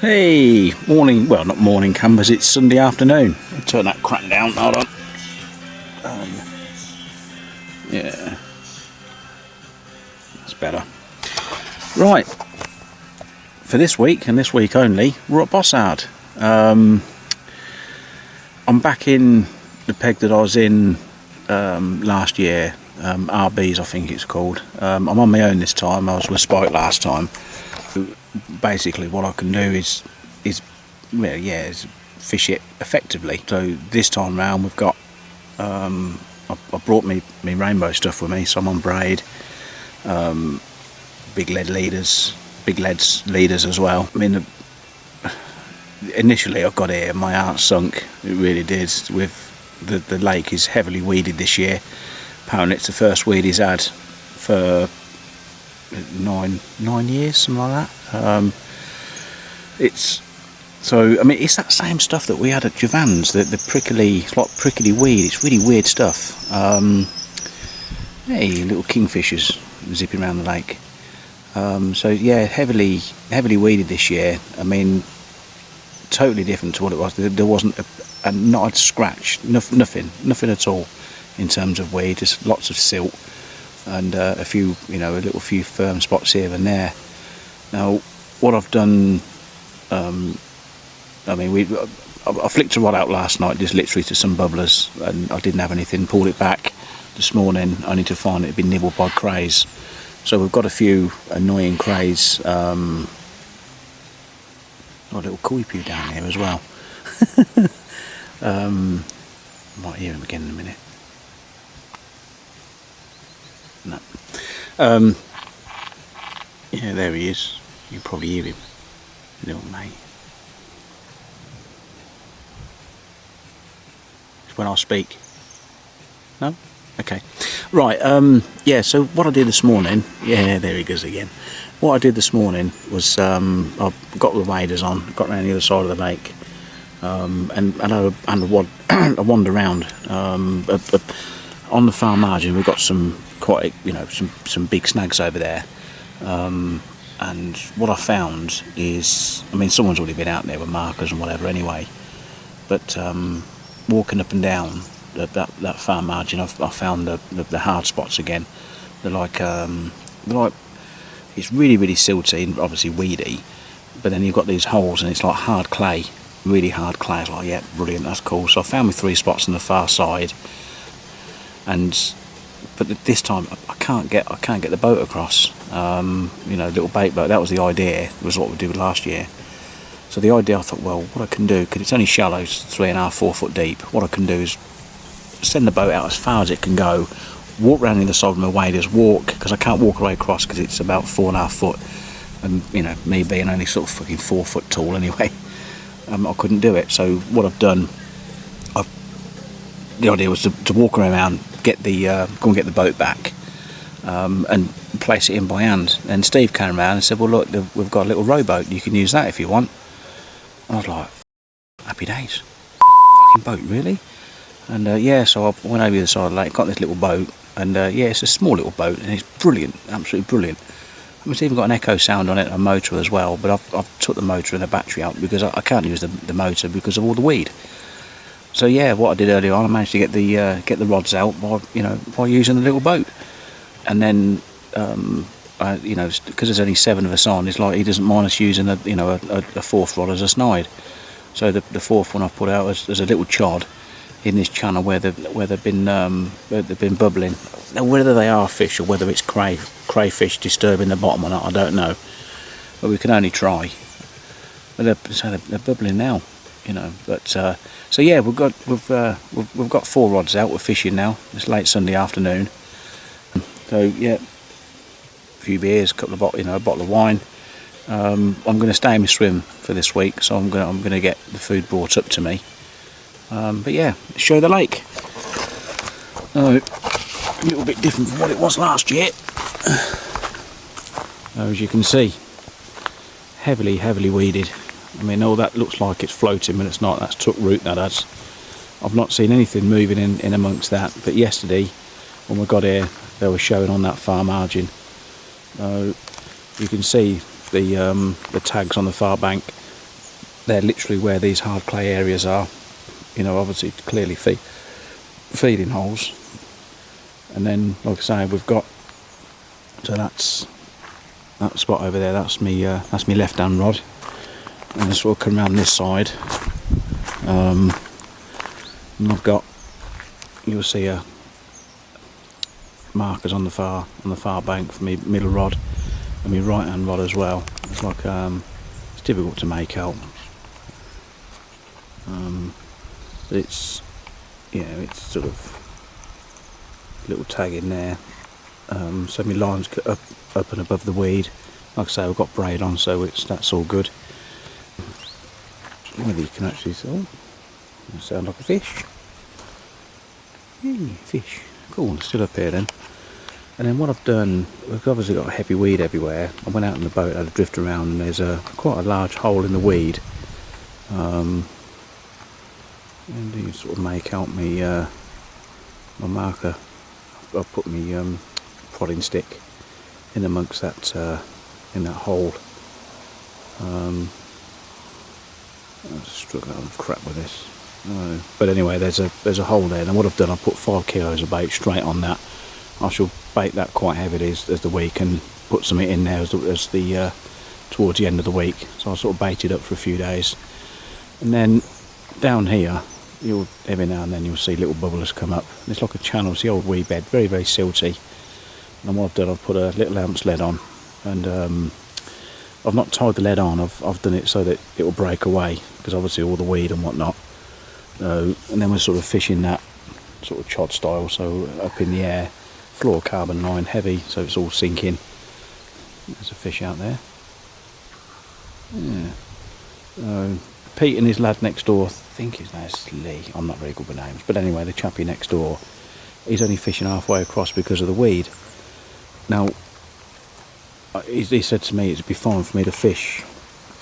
Hey, morning, well not morning campers, it's Sunday afternoon. I'll turn that crack down, hold on. Yeah, that's better. Right, for this week and this week only, we're at Bossard. I'm back in the peg that I was in last year, RBs I think it's called. I'm on my own this time. I was with Spike last time. Basically what I can do is fish it effectively. So this time round we've got I brought me rainbow stuff with me, so I'm on braid, big lead leaders as well. I mean, initially I got here, my heart sunk, it really did. With the lake is heavily weeded this year. Apparently it's the first weed he's had for 9 years, something like that. It's that same stuff that we had at Javan's, the prickly, it's like prickly weed. It's really weird stuff. Hey, little kingfishers zipping around the lake. So yeah, heavily weeded this year. I mean, totally different to what it was. There wasn't not a scratch, nothing at all in terms of weed. Just lots of silt and a little few firm spots here and there. Now, what I've done, I flicked a rod out last night, just literally to some bubblers, and I didn't have anything. Pulled it back this morning, only to find it had been nibbled by crays. So we've got a few annoying crays. A little koi pew down here as well. Might hear him again in a minute. No. Yeah, there he is. You can probably hear him, little mate. It's when I speak. No? Okay. Right, yeah, so what I did this morning, yeah, there he goes again. What I did this morning was I got the waders on, got around the other side of the lake, and I wandered around. On the far margin we've got some big snags over there. And what I found is, I mean, someone's already been out there with markers and whatever anyway, but walking up and down that far margin, I found the hard spots again. They're like it's really silty and obviously weedy, but then you've got these holes and it's like hard clay, really hard clay. It's like, yeah, brilliant, that's cool. So I found me 3 spots on the far side, but this time I can't get the boat across. Little bait boat. That was the idea. Was what we did last year. So the idea, I thought, well, what I can do, because it's only shallow, it's 3.5, 4 foot deep. What I can do is send the boat out as far as it can go, walk round the other side of my waders, because I can't walk right across because it's about 4.5 foot, and me being only sort of fucking 4 foot tall anyway, I couldn't do it. So what I've done, the idea was to walk around, go and get the boat back, and place it in by hand. And Steve came around and said, well, look, we've got a little rowboat, you can use that if you want. And I was like, happy days, fucking boat, really? And yeah, so I went over the side of the lake, got this little boat, and yeah, it's a small little boat, and it's brilliant, absolutely brilliant. It's even got an echo sound on it, and a motor as well, but I've took the motor and the battery out because I can't use the motor because of all the weed. So yeah, what I did earlier on, I managed to get the rods out by using the little boat, and then because there's only 7 of us on, it's like he doesn't mind us using a 4th rod as a snide. So the 4th one I've put out as a little chod in this channel where they've been bubbling. Now, whether they are fish or whether it's crayfish disturbing the bottom or not, I don't know, but we can only try. But they're bubbling now, But so yeah, we've got 4 rods out. We're fishing now. It's late Sunday afternoon. So yeah, a few beers, a bottle of wine. I'm going to stay in my swim for this week, so I'm going to get the food brought up to me. But yeah, show the lake. A little bit different from what it was last year. As you can see, heavily weeded. I mean, all that looks like it's floating, but it's not. That's took root, that has. I've not seen anything moving in amongst that, but yesterday when we got here they were showing on that far margin. You can see the tags on the far bank. they're literally where these hard clay areas are. You know, obviously clearly feeding holes. And then, like I say, we've got, so that's that spot over there. That's me left hand rod, and I sort of come around this side. And I've got, you'll see markers on the far bank for me middle rod and my right hand rod as well. It's like it's difficult to make out. But it's, you know, it's sort of little tag in there. So my line's up and above the weed. Like I say, I've got braid on, so that's all good. Whether you can actually see, oh, it sounds like a fish. Hey, fish. Cool, it's still up here then. And then what I've done, we've obviously got a heavy weed everywhere. I went out in the boat, had a drift around, and there's quite a large hole in the weed. And you sort of make out my marker. I've put my prodding stick in amongst that in that hole. I just struck out of crap with this. But anyway, there's a hole there, and what I've done, I've put 5 kilos of bait straight on that. I shall bait that quite heavily as the week, and put something in there as the towards the end of the week. So I sort of bait it up for a few days, and then down here, every now and then you'll see little bubblers come up. It's like a channel. It's the old wee bed, very very silty. And what I've done, I've put a little ounce lead on, and I've not tied the lead on. I've done it so that it will break away, because obviously all the weed and whatnot. And then we're sort of fishing that sort of chod style, so up in the air, fluorocarbon line, heavy, so it's all sinking. There's a fish out there. Yeah. Pete and his lad next door, I think his name's Lee, I'm not very good with names, but anyway, the chappie next door, he's only fishing halfway across because of the weed. Now, he said to me it'd be fine for me to fish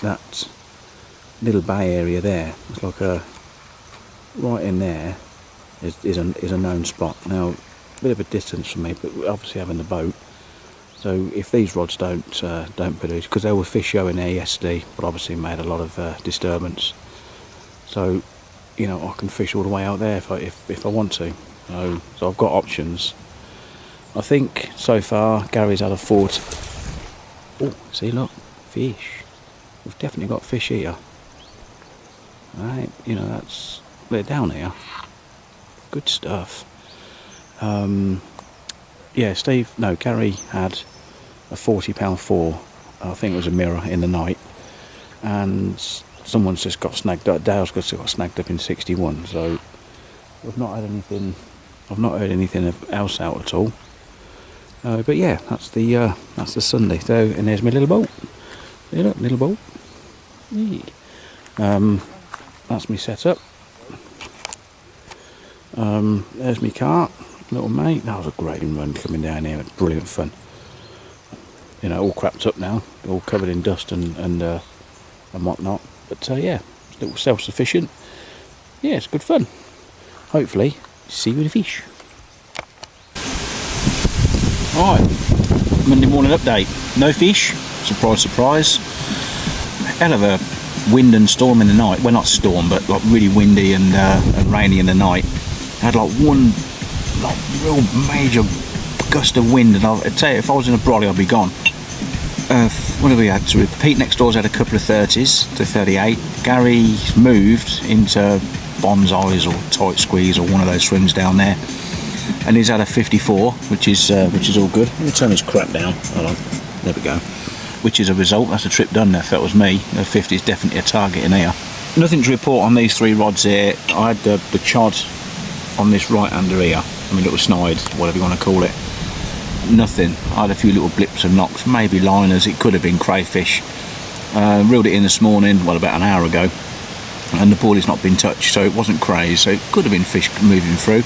that little bay area there. It's like right in there is a known spot. Now, a bit of a distance from me, but obviously having the boat, so if these rods don't produce, because there were fish showing there yesterday, but obviously made a lot of disturbance. So, you know, I can fish all the way out there if I want to. So I've got options. I think so far Gary's had a 40. Oh, see, look, fish. We've definitely got fish here. Right, you know, they're down here. Good stuff. Yeah, Gary had a £40 4, I think it was a mirror, in the night, and someone's just got snagged up. Dale's got snagged up in 61. So I've not heard anything else out at all. But yeah, that's the Sunday. So, and there's my little boat. See, look, little boat. Yeah. That's me setup. There's my cart, little mate. That was a great run coming down here. Brilliant fun. You know, all crapped up now, all covered in dust and whatnot. But yeah, it's a little self-sufficient. Yeah, it's good fun. Hopefully, see you with the fish. Alright, Monday morning update. No fish. Surprise, surprise. Hell of a wind and storm in the night. Well, not storm, but like really windy and rainy in the night. Had like one real major gust of wind, and I'd tell you, if I was in a brolly, I'd be gone. What have we had? So Pete next door's had a couple of 30s to 38. Gary moved into Bonsais or Tight Squeeze or one of those swims down there, and he's had a 54, which is all good. Let me turn this crap down. Hold on. There we go. Which is a result. That's a trip done. If that was me, a 50 is definitely a target in here. Nothing to report on these 3 rods here. I had the chod on this right hander here. I mean, little snide, whatever you want to call it. Nothing. I had a few little blips and knocks, maybe liners. It could have been crayfish. Reeled it in this morning, well, about an hour ago, and the boiler's not been touched, so it wasn't crays. So it could have been fish moving through.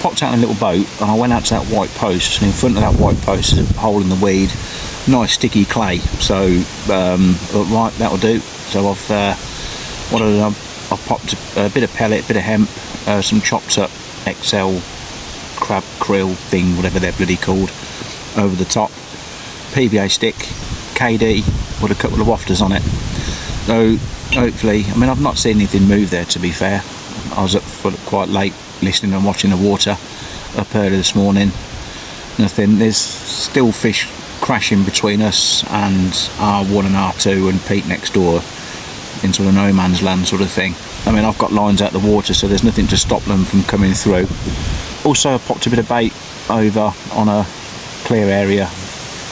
Popped out in a little boat, and I went out to that white post, and in front of that white post is a hole in the weed. Nice sticky clay. So right, that'll do. So I've popped a bit of pellet, bit of hemp, some chopped up XL crab krill thing, whatever they're bloody called, over the top. PVA stick, KD with a couple of wafters on it. So hopefully, I mean, I've not seen anything move there, to be fair. I was up for quite late listening and watching the water up early this morning. Nothing. There's still fish crashing between us and R1 and R2 and Pete next door into the no man's land sort of thing. I mean, I've got lines out the water, so there's nothing to stop them from coming through. Also, I popped a bit of bait over on a clear area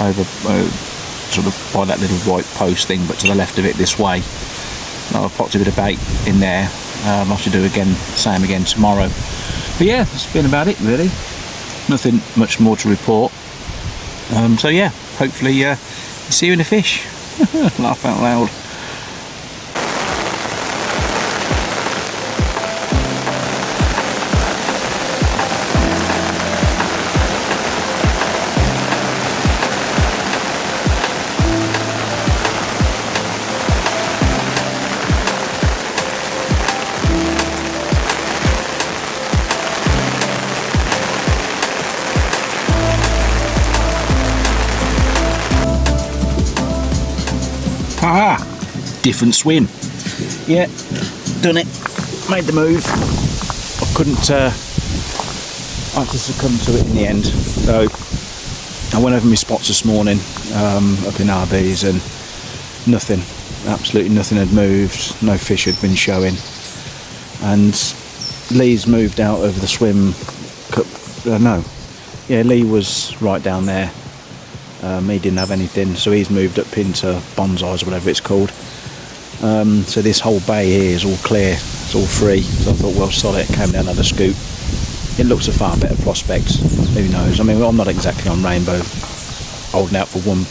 over sort of by that little white post thing, but to the left of it this way. I popped a bit of bait in there. I should do same again tomorrow. But yeah, that's been about it really. Nothing much more to report. So yeah, hopefully see you in the fish. Laugh out loud. Ah, different swim. Yeah, done it. Made the move. I couldn't. I had to succumb to it in the end. So I went over my spots this morning up in RB's, and nothing. Absolutely nothing had moved. No fish had been showing. And Lee's moved out over the swim. Lee was right down there. He didn't have anything, so he's moved up into Bonsai's or whatever it's called. So this whole bay here is all clear, it's all free. So I thought, well, sod it, came down another scoop. It looks a far better prospect. Who knows? I mean, I'm not exactly on rainbow, holding out for one.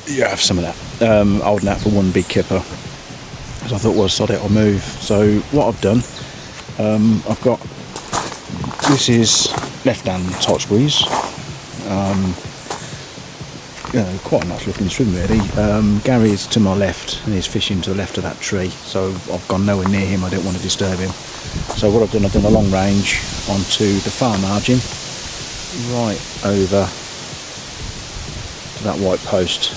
Yeah, have some of that. Holding out for one big kipper. So I thought, well, sod it, I'll move. So what I've done, I've got this is left-hand tight squeeze. Quite a nice looking swim really. Gary's to my left and he's fishing to the left of that tree, so I've gone nowhere near him. I don't want to disturb him. So what I've done a long range onto the far margin, right over to that white post.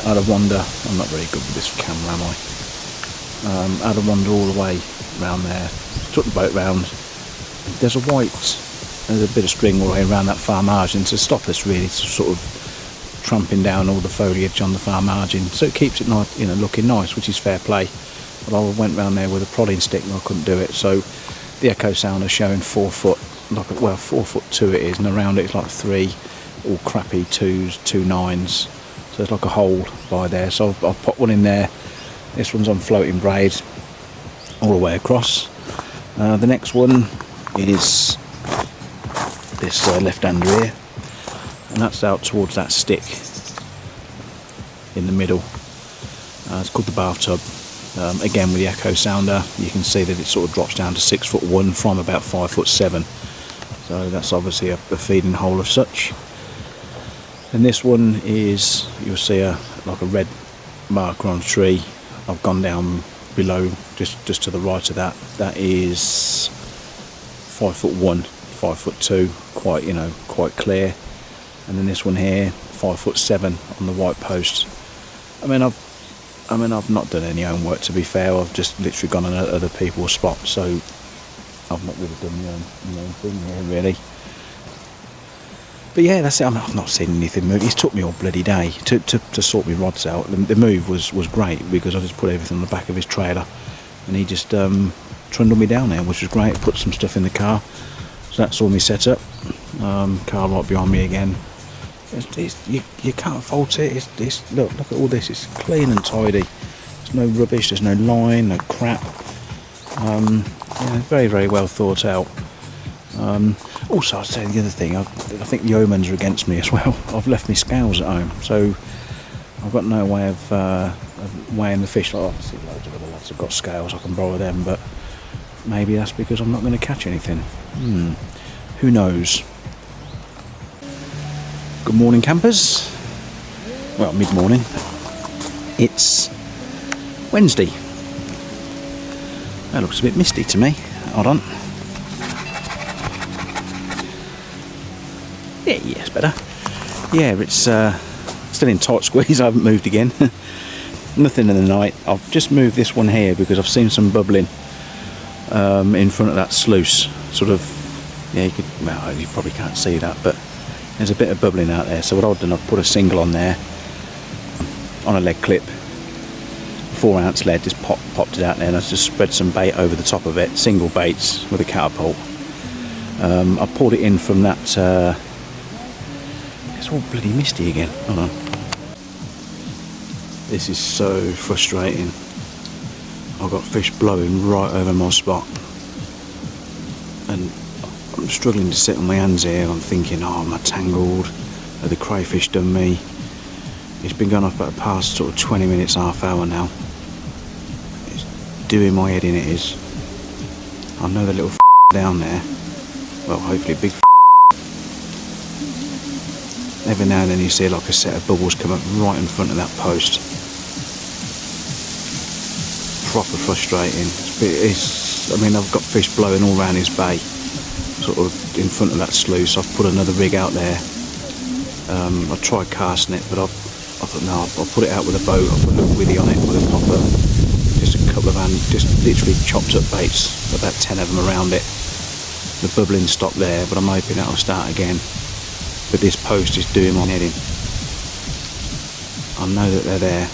Out of wander, I'm not very good with this camera, am I? Out of wander all the way around there. Took the boat round. There's a bit of string all the way around that far margin to stop us really sort of tramping down all the foliage on the far margin, so it keeps it nice, looking nice, which is fair play. But I went round there with a prodding stick and I couldn't do it, so the echo sounder showing 4 foot, 4'2" it is, and around it it's like 3 all crappy 2s, 2 9s, so it's like a hole by there. So I've popped one in there. This one's on floating braid all the way across. The next one is this left-hander here, and that's out towards that stick in the middle. It's called the bathtub. Again with the echo sounder, you can see that it sort of drops down to 6'1" from about 5'7", so that's obviously a feeding hole of such. And this one is, you'll see like a red marker on a tree. I've gone down below, just to the right of that. That is 5'1", 5'2", quite clear. And then this one here, 5'7" on the white post. I mean, I've not done any homework, to be fair. I've just literally gone on other people's spots, so I've not really done my own thing here, really. But yeah, that's it. I've not seen anything move. It's took me all bloody day to sort my rods out. The move was great because I just put everything on the back of his trailer, and he just trundled me down there, which was great. Put some stuff in the car, so that's all me set up. Car right behind me again. You can't fault it. Look at all this. It's clean and tidy. There's no rubbish. There's no line, no crap. Very, very well thought out. Also, I'd say the other thing, I think the omens are against me as well. I've left my scales at home, so I've got no way of weighing the fish. Like, obviously, loads of other lads have got scales, I can borrow them, but maybe that's because I'm not going to catch anything. Who knows? Good morning, campers. Well, mid-morning. It's Wednesday. That looks a bit misty to me. Hold on. Yeah, it's better. Yeah, it's still in tight squeeze. I haven't moved again. Nothing in the night. I've just moved this one here because I've seen some bubbling in front of that sluice. Sort of, yeah, well, you probably can't see that, but there's a bit of bubbling out there. So what I've done, I've put a single on there, on a lead clip, 4 ounce lead, just popped it out there, and I've just spread some bait over the top of it, single baits with a catapult. I pulled it in from that, it's all bloody misty again, hold on. This is so frustrating. I've got fish blowing right over my spot, and I'm struggling to sit on my hands here. I'm thinking, oh, am I tangled? Have the crayfish done me? It's been going off about the past sort of 20 minutes, half hour now. It's doing my head in, it is. I know the little down there. Well, hopefully big. Every now and then you see like a set of bubbles come up right in front of that post. Proper frustrating. I mean, I've got fish blowing all around his bay, sort of in front of that sluice. I've put another rig out there. I tried casting it, but I thought, no, I'll put it out with a boat. I'll put a withy on it with a popper. Just a couple of just literally chopped up baits, about 10 of them around it. The bubbling stopped there, but I'm hoping that'll start again. But this post is doing my head in. I know that they're there.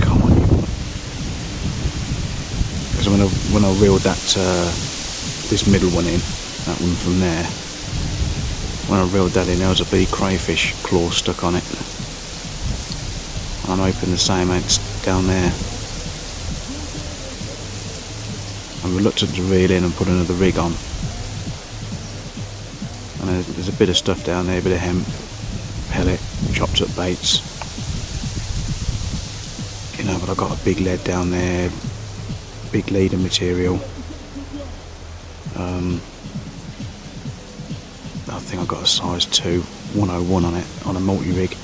Come on, you. Because when I reeled that this middle one in, that one from there, when I reeled that in, there was a big crayfish claw stuck on it. I'm hoping the same ain't down there. I'm reluctant to reel in and put another rig on. And there's a bit of stuff down there, a bit of hemp, pellet, chopped up baits. You know, but I've got a big lead down there, big leader material. I think I've got a size 2, 101 on it, on a multi-rig.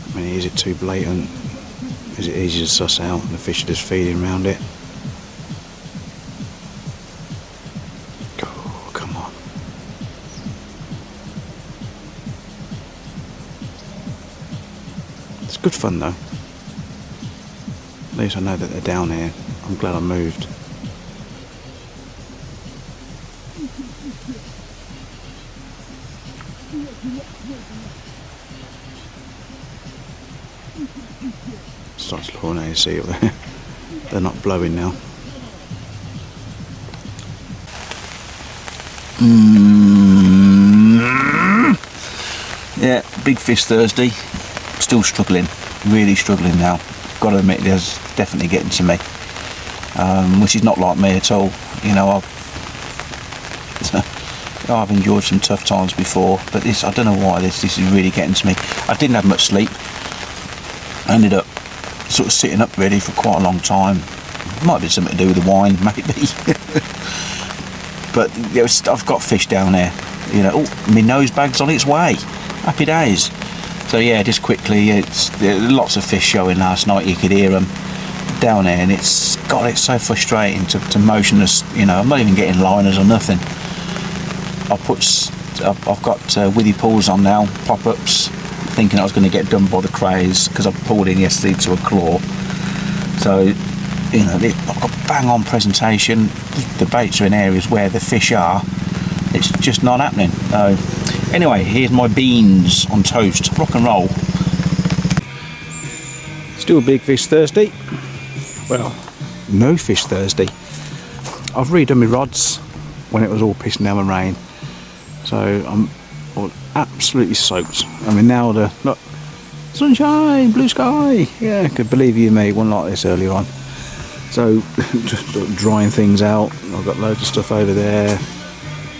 I mean, is it too blatant? Is it easy to suss out and the fish are just feeding around it? Oh, come on. It's good fun though. At least I know that they're down here. I'm glad I moved. Starts looking at you, see they're not blowing now. Yeah, big fish Thursday. Still struggling, really struggling now. Got to admit, there's definitely getting to me, which is not like me at all. You know, I've enjoyed some tough times before, but this, I don't know why this is really getting to me. I didn't have much sleep. I ended up sort of sitting up really for quite a long time. Might be something to do with the wine, maybe. But I've got fish down there. You know, oh, my nose bag's on its way. Happy days. So yeah, just quickly, lots of fish showing last night. You could hear them down there, and it's so frustrating to motion us. You know, I'm not even getting liners or nothing. I've got withy pulls on now, pop-ups, thinking I was going to get done by the crays because I pulled in yesterday to a claw. So, you know, I've got bang on presentation. The baits are in areas where the fish are. It's just not happening. Anyway, here's my beans on toast. Rock and roll. Still a big fish Thursday. Well, no fish Thursday. I've redone my rods when it was all pissing down with rain. So I'm absolutely soaked. I mean, now look, sunshine, blue sky. Yeah, could believe you me, one like this earlier on. So just drying things out. I've got loads of stuff over there.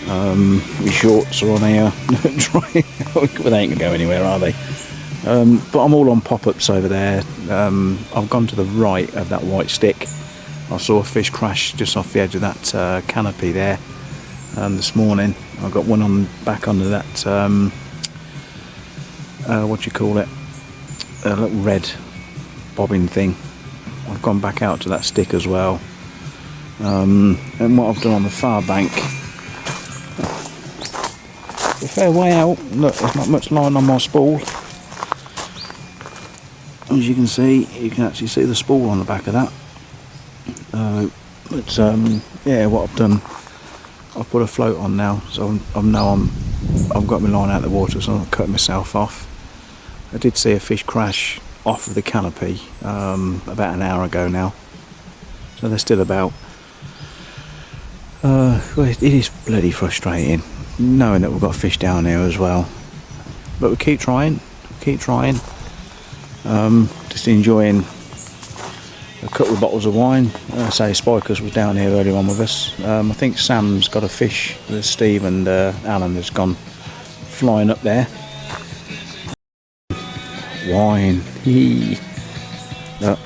My shorts are on here. Drying out. They ain't gonna go anywhere, are they? But I'm all on pop-ups over there. I've gone to the right of that white stick. I saw a fish crash just off the edge of that canopy there this morning. I got one on back under that what do you call it, a little red bobbing thing. I've gone back out to that stick as well, and what I've done on the far bank, a fair way out. Look, there's not much line on my spool. as you can see, you can actually see the spool on the back of that. Yeah, what I've done, I've put a float on now, so I've got my line out of the water, so I'm not cutting myself off. I did see a fish crash off of the canopy about an hour ago now, so they're still about. Well, it is bloody frustrating knowing that we've got fish down there as well, but we keep trying. Just enjoying a couple of bottles of wine. Say Spikers was down here earlier on with us. I think Sam's got a fish that Steve and Alan has gone flying up there. Wine. Look.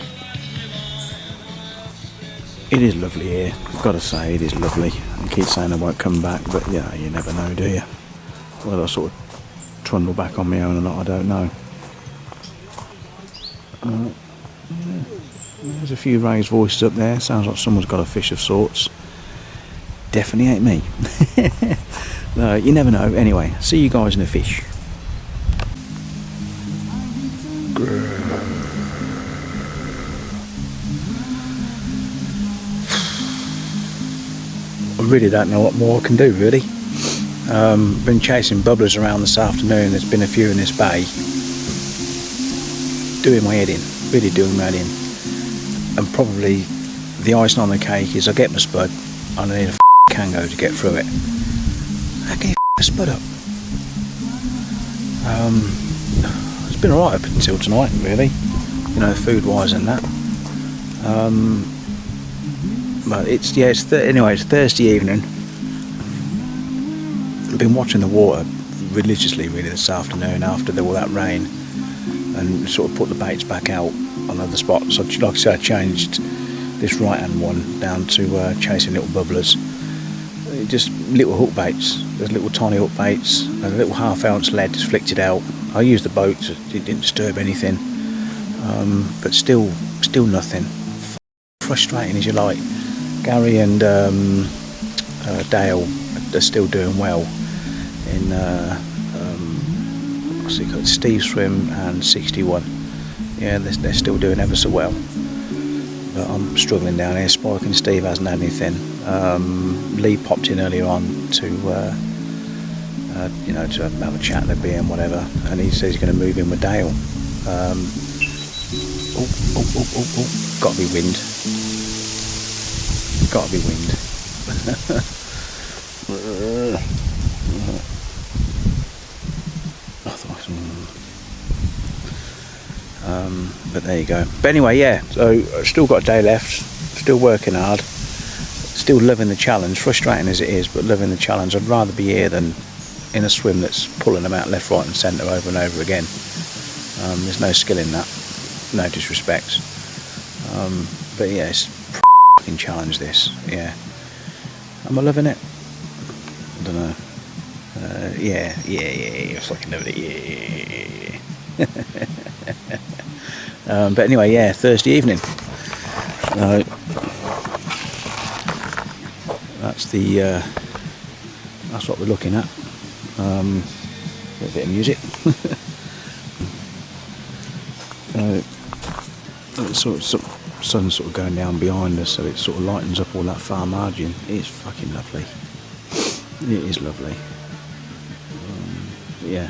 It is lovely here. I've got to say, it is lovely. I keep saying I won't come back, but yeah, you never know, do you? Whether I sort of trundle back on my own or not, I don't know. Yeah. There's a few raised voices up there. Sounds like someone's got a fish of sorts. Definitely ain't me. No, you never know. Anyway, see you guys in the fish. I really don't know what more I can do, really. Been chasing bubblers around this afternoon. There's been a few in this bay. Doing my head in. Really doing my head in. And probably the icing on the cake is I get my spud and I need a Kango to get through it. How can you a spud up? It's been alright up until tonight, really. You know, food wise and that. But it's anyway, it's Thursday evening. I've been watching the water religiously really this afternoon after all that rain, and sort of put the baits back out on other spots. So like I said, I changed this right hand one down to chasing little bubblers. Just little hook baits. There's little tiny hook baits and a little half-ounce lead just flicked it out. I used the boat, so it didn't disturb anything, but still nothing. Frustrating as you like. Gary and Dale are still doing well in what's it called? Steve Swim and 61. Yeah, they're still doing ever so well. But I'm struggling down here. Spike and Steve hasn't had anything. Lee popped in earlier on to you know, to have a chat at the beer and whatever, and he says he's going to move in with Dale. Got to be wind. Gotta be wind. But there you go. But anyway, yeah, so I've still got a day left, still working hard, still loving the challenge, frustrating as it is, but loving the challenge. I'd rather be here than in a swim that's pulling them out left, right and centre over and over again. There's no skill in that, no disrespect. But yeah, it's fucking challenge this, yeah. Am I loving it? I don't know. Yeah, I fucking love it, yeah. But anyway, yeah, Thursday evening. That's what we're looking at. A bit of music. Sun's sort of going down behind us, so it sort of lightens up all that far margin. It's fucking lovely. It is lovely. Yeah.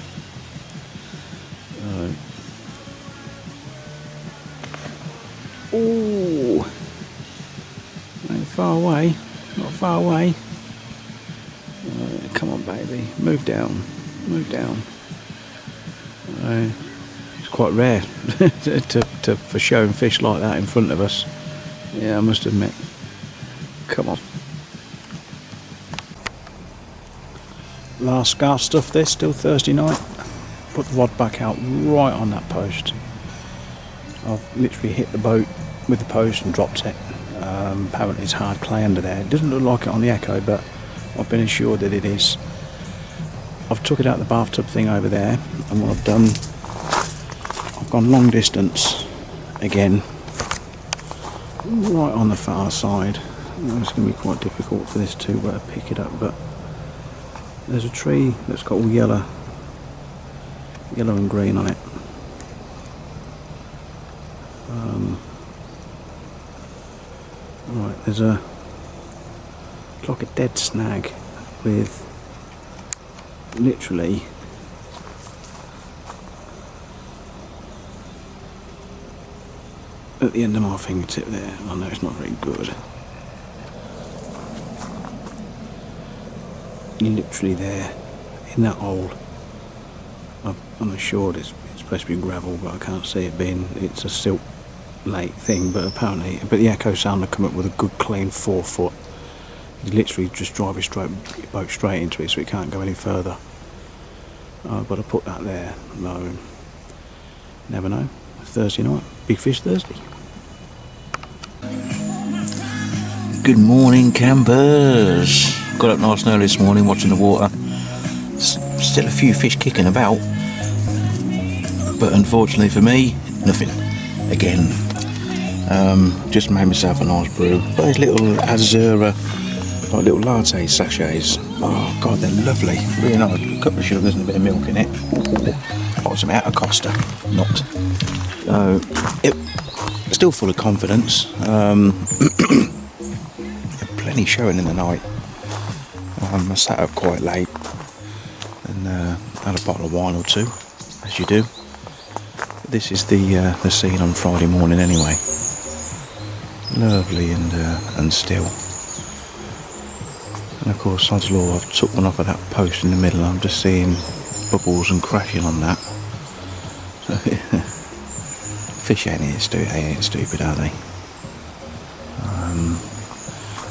Oh, ain't far away. Not far away. Come on, baby. Move down. Move down. It's quite rare for showing fish like that in front of us. Yeah, I must admit. Come on. Last scarf stuff this, still Thursday night. Put the rod back out right on that post. I've literally hit the boat with the post and dropped it. Apparently it's hard clay under there. It doesn't look like it on the Echo, but I've been assured that it is. I've took it out the bathtub thing over there, and what I've done, I've gone long distance again, right on the far side. It's going to be quite difficult for this to pick it up, but there's a tree that's got all yellow and green on it. Right, there's a like a dead snag with literally at the end of my fingertip there. I know it's not very good. You're literally there in that hole. I'm assured it's supposed to be gravel, but I can't see it being. It's a silt lake thing, but the echo sound will come up with a good clean 4 foot. You literally just drive your boat straight into it, so it can't go any further. But I put that there. No, never know. Thursday night, big fish Thursday. Good morning, campers. Got up nice and early this morning, watching the water. Still a few fish kicking about, but unfortunately for me, nothing. Again, just made myself a nice brew. But these little Azura, like little latte sachets. Oh god, they're lovely. Really nice. A couple of sugars and a bit of milk in it. Got some out of Costa. Not. Still full of confidence. Plenty showing in the night. I sat up quite late and had a bottle of wine or two, as you do. This is the scene on Friday morning anyway. Lovely and still. And of course, sod's law, I've took one off of that post in the middle. I'm just seeing bubbles and crashing on that. So, fish ain't stupid, are they?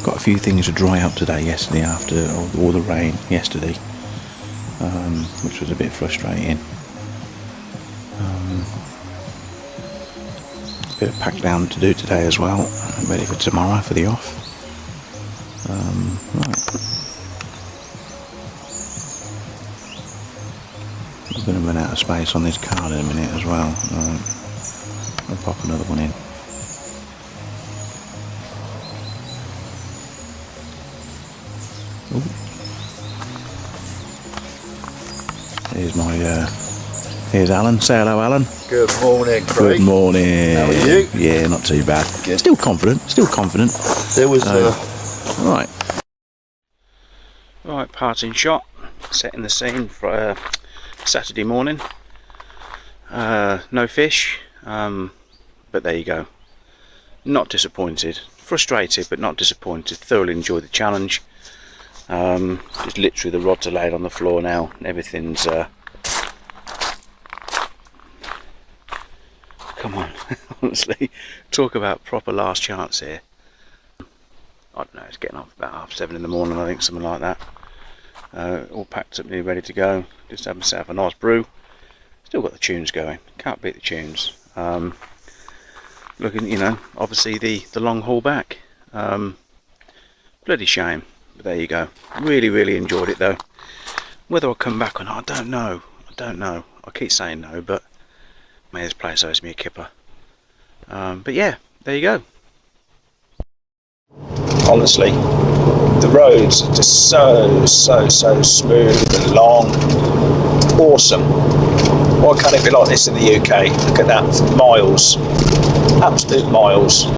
Got a few things to dry out today, yesterday after all the rain yesterday, which was a bit frustrating. A bit of pack down to do today as well. I'm ready for tomorrow for the off. Right. I'm going to run out of space on this card in a minute as well. I'll pop another one in. Ooh. Here's Alan. Say hello, Alan. Good morning, Craig. Good morning. How are you? Yeah, not too bad. Good. Still confident. There was Right, parting shot. Setting the scene for Saturday morning. No fish, but there you go. Not disappointed. Frustrated, but not disappointed. Thoroughly enjoyed the challenge. Just literally the rods are laid on the floor now. Everything's come on. Honestly, talk about proper last chance here. I don't know, it's getting up about 7:30 in the morning, I think, something like that. All packed up, nearly ready to go. Just had myself a nice brew. Still got the tunes going. Can't beat the tunes. Looking, obviously the long haul back. Bloody shame. But there you go. Really enjoyed it though. Whether I'll come back or not, I don't know. I keep saying no, but maybe this place owes me a kipper. But yeah, there you go. Honestly, the roads are just so smooth and long. Awesome. Why can't it be like this in the UK? Look at that, miles, absolute miles.